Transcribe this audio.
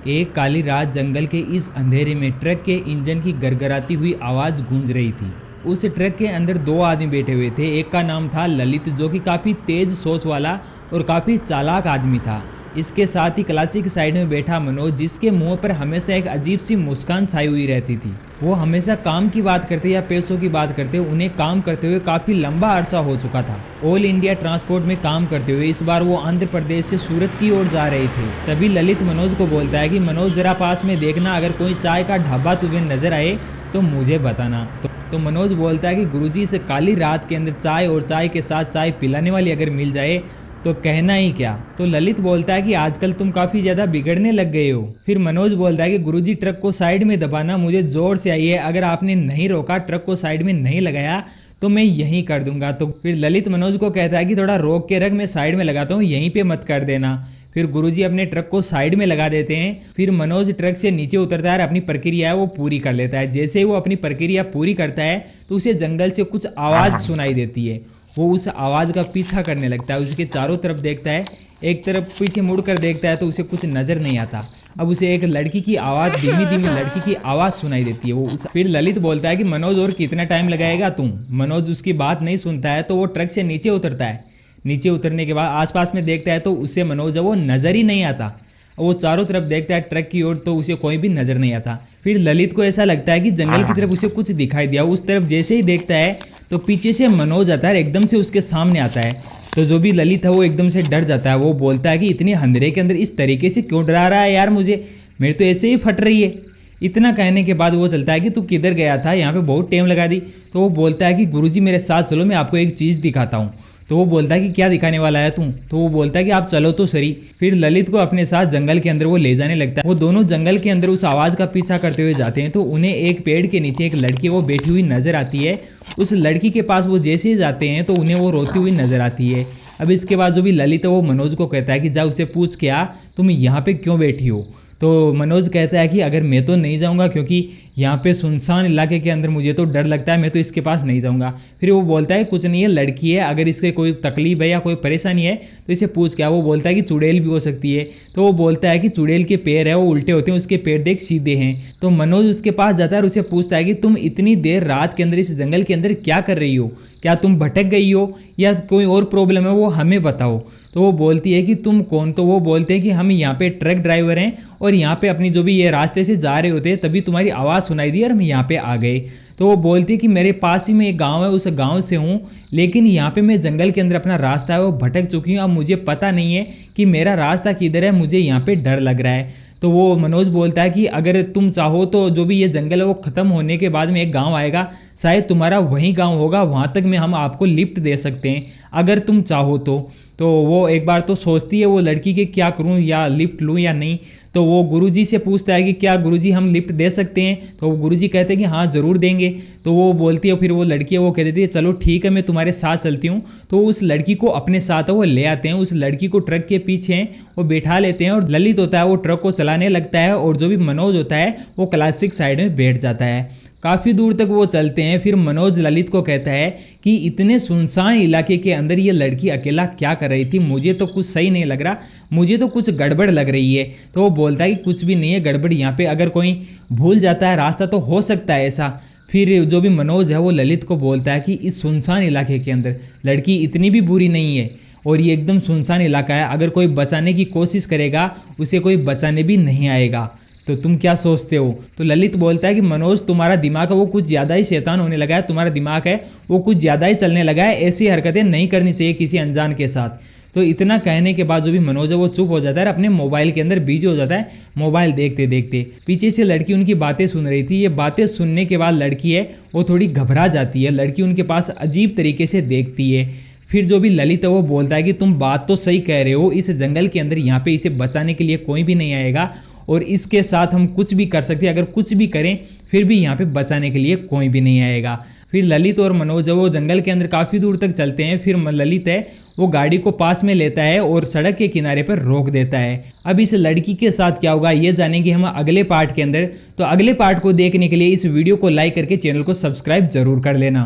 एक काली रात जंगल के इस अंधेरे में ट्रक के इंजन की गरगराती हुई आवाज गूंज रही थी। उस ट्रक के अंदर दो आदमी बैठे हुए थे। एक का नाम था ललित, जो कि काफ़ी तेज सोच वाला और काफ़ी चालाक आदमी था। इसके साथ ही क्लासिक साइड में बैठा मनोज, जिसके मुंह पर हमेशा एक अजीब सी मुस्कान छाई हुई रहती थी। वो हमेशा काम की बात करते या पैसों की बात करते, उन्हें काम करते हुए काफ़ी लंबा अरसा हो चुका था। ऑल इंडिया ट्रांसपोर्ट में काम करते हुए इस बार वो आंध्र प्रदेश से सूरत की ओर जा रहे थे। तभी ललित मनोज को बोलता है कि मनोज जरा पास में देखना, अगर कोई चाय का ढाबा तुम्हें नजर आए तो मुझे बताना। तो मनोज बोलता है कि गुरुजी, से काली रात के अंदर चाय और चाय के साथ चाय पिलाने वाली अगर मिल जाए तो कहना ही क्या। तो ललित बोलता है कि आजकल तुम काफ़ी ज़्यादा बिगड़ने लग गए हो। फिर मनोज बोलता है कि गुरुजी, ट्रक को साइड में दबाना, मुझे ज़ोर से आई है, अगर आपने नहीं रोका, ट्रक को साइड में नहीं लगाया तो मैं यहीं कर दूंगा। तो फिर ललित मनोज को कहता है कि थोड़ा रोक के रख, मैं साइड में लगाता हूँ, यहीं पे मत कर देना। फिर गुरुजी अपने ट्रक को साइड में लगा देते हैं। फिर मनोज ट्रक से नीचे उतरता है और अपनी प्रक्रिया है वो पूरी कर लेता है। जैसे ही वो अपनी प्रक्रिया पूरी करता है तो उसे जंगल से कुछ आवाज़ सुनाई देती है। वो उस आवाज़ का पीछा करने लगता है, उसके चारों तरफ देखता है, एक तरफ पीछे मुड़ कर देखता है तो उसे कुछ नज़र नहीं आता। अब उसे एक लड़की की आवाज़, धीमी धीमी लड़की की आवाज़ सुनाई देती है। फिर ललित बोलता है कि मनोज, और कितना टाइम लगाएगा तुम। मनोज उसकी बात नहीं सुनता है तो वो ट्रक से नीचे उतरता है। नीचे उतरने के बाद आसपास में देखता है तो उसे मनोज वो नज़र ही नहीं आता। वो चारों तरफ देखता है ट्रक की ओर तो उसे कोई भी नज़र नहीं आता। फिर ललित को ऐसा लगता है कि जंगल की तरफ उसे कुछ दिखाई दिया। उस तरफ जैसे ही देखता है तो पीछे से मनोज आता है, एकदम से उसके सामने आता है। तो जो भी ललित है वो एकदम से डर जाता है। वो बोलता है कि इतने अंधेरे के अंदर इस तरीके से क्यों डरा रहा है यार मुझे, मेरे तो ऐसे ही फट रही है। इतना कहने के बाद वो चलता है कि तू किधर गया था, यहाँ पे बहुत टाइम लगा दी। तो वो बोलता है कि गुरुजी मेरे साथ चलो, मैं आपको एक चीज़ दिखाता हूँ। तो वो बोलता है कि क्या दिखाने वाला है तू। तो वो बोलता है कि आप चलो तो सही। फिर ललित को अपने साथ जंगल के अंदर वो ले जाने लगता है। वो दोनों जंगल के अंदर उस आवाज़ का पीछा करते हुए जाते हैं तो उन्हें एक पेड़ के नीचे एक लड़की वो बैठी हुई नजर आती है। उस लड़की के पास वो जैसे ही जाते हैं तो उन्हें वो रोती हुई नजर आती है। अब इसके बाद जो भी ललित है वो मनोज को कहता है कि जा उसे पूछ के आ, तुम यहाँ पे क्यों बैठी हो। तो मनोज कहता है कि अगर मैं तो नहीं जाऊंगा, क्योंकि यहाँ पे सुनसान इलाके के अंदर मुझे तो डर लगता है, मैं तो इसके पास नहीं जाऊंगा। फिर वो बोलता है कुछ नहीं है, लड़की है, अगर इसके कोई तकलीफ है या कोई परेशानी है तो इसे पूछ क्या। वो बोलता है कि चुड़ैल भी हो सकती है। तो वो बोलता है कि चुड़ैल के पैर है वो उल्टे होते हैं, उसके पैर देख सीधे हैं। तो मनोज उसके पास जाता है और उसे पूछता है कि तुम इतनी देर रात के अंदर इस जंगल के अंदर क्या कर रही हो, क्या तुम भटक गई हो या कोई और प्रॉब्लम है, वो हमें बताओ। तो वो बोलती है कि तुम कौन। तो वो बोलते हैं कि हम यहाँ पे ट्रक ड्राइवर हैं और यहाँ पे अपनी जो भी ये रास्ते से जा रहे होते तभी तुम्हारी आवाज़ सुनाई दी और हम यहाँ पे आ गए। तो वो बोलती है कि मेरे पास ही में एक गांव है, उस गांव से हूँ, लेकिन यहाँ पे मैं जंगल के अंदर अपना रास्ता है वो भटक चुकी हूँ। अब मुझे पता नहीं है कि मेरा रास्ता किधर है, मुझे यहाँ पे डर लग रहा है। तो वो मनोज बोलता है कि अगर तुम चाहो तो जो भी ये जंगल है वो ख़त्म होने के बाद में एक गांव आएगा, शायद तुम्हारा वही गांव होगा, वहाँ तक में हम आपको लिफ्ट दे सकते हैं अगर तुम चाहो तो वो एक बार तो सोचती है वो लड़की के क्या करूं, या लिफ्ट लूं या नहीं। तो वो गुरुजी से पूछता है कि क्या गुरुजी हम लिफ्ट दे सकते हैं। तो वो गुरुजी कहते हैं कि हाँ ज़रूर देंगे। तो वो बोलती है, फिर वो लड़की है वो कह देती है चलो ठीक है मैं तुम्हारे साथ चलती हूँ। तो उस लड़की को अपने साथ वो ले आते हैं। उस लड़की को ट्रक के पीछे वो बैठा लेते हैं और ललित होता है वो ट्रक को चलाने लगता है और जो भी मनोज होता है वो क्लासिक साइड में बैठ जाता है। काफ़ी दूर तक वो चलते हैं। फिर मनोज ललित को कहता है कि इतने सुनसान इलाके के अंदर ये लड़की अकेला क्या कर रही थी, मुझे तो कुछ सही नहीं लग रहा, मुझे तो कुछ गड़बड़ लग रही है। तो वो बोलता है कि कुछ भी नहीं है गड़बड़, यहाँ पे अगर कोई भूल जाता है रास्ता तो हो सकता है ऐसा। फिर जो भी मनोज है वो ललित को बोलता है कि इस सुनसान इलाके के अंदर लड़की इतनी भी बुरी नहीं है और ये एकदम सुनसान इलाका है, अगर कोई बचाने की कोशिश करेगा उसे कोई बचाने भी नहीं आएगा। तो तुम क्या सोचते हो। तो ललित बोलता है कि मनोज तुम्हारा दिमाग है वो कुछ ज़्यादा ही शैतान होने लगा है, तुम्हारा दिमाग है वो कुछ ज़्यादा ही चलने लगा है, ऐसी हरकतें नहीं करनी चाहिए किसी अनजान के साथ। तो इतना कहने के बाद जो भी मनोज है वो चुप हो जाता है और अपने मोबाइल के अंदर बिजी हो जाता है। मोबाइल देखते देखते पीछे से लड़की उनकी बातें सुन रही थी। ये बातें सुनने के बाद लड़की है वो थोड़ी घबरा जाती है। लड़की उनके पास अजीब तरीके से देखती है। फिर जो भी ललित है वो बोलता है कि तुम बात तो सही कह रहे हो, इस जंगल के अंदर यहाँ पे इसे बचाने के लिए कोई भी नहीं आएगा और इसके साथ हम कुछ भी कर सकते हैं, अगर कुछ भी करें फिर भी यहाँ पे बचाने के लिए कोई भी नहीं आएगा। फिर ललित और मनोज वो जंगल के अंदर काफ़ी दूर तक चलते हैं। फिर ललित है वो गाड़ी को पास में लेता है और सड़क के किनारे पर रोक देता है। अब इस लड़की के साथ क्या होगा ये जानेंगे हम अगले पार्ट के अंदर। तो अगले पार्ट को देखने के लिए इस वीडियो को लाइक करके चैनल को सब्सक्राइब जरूर कर लेना।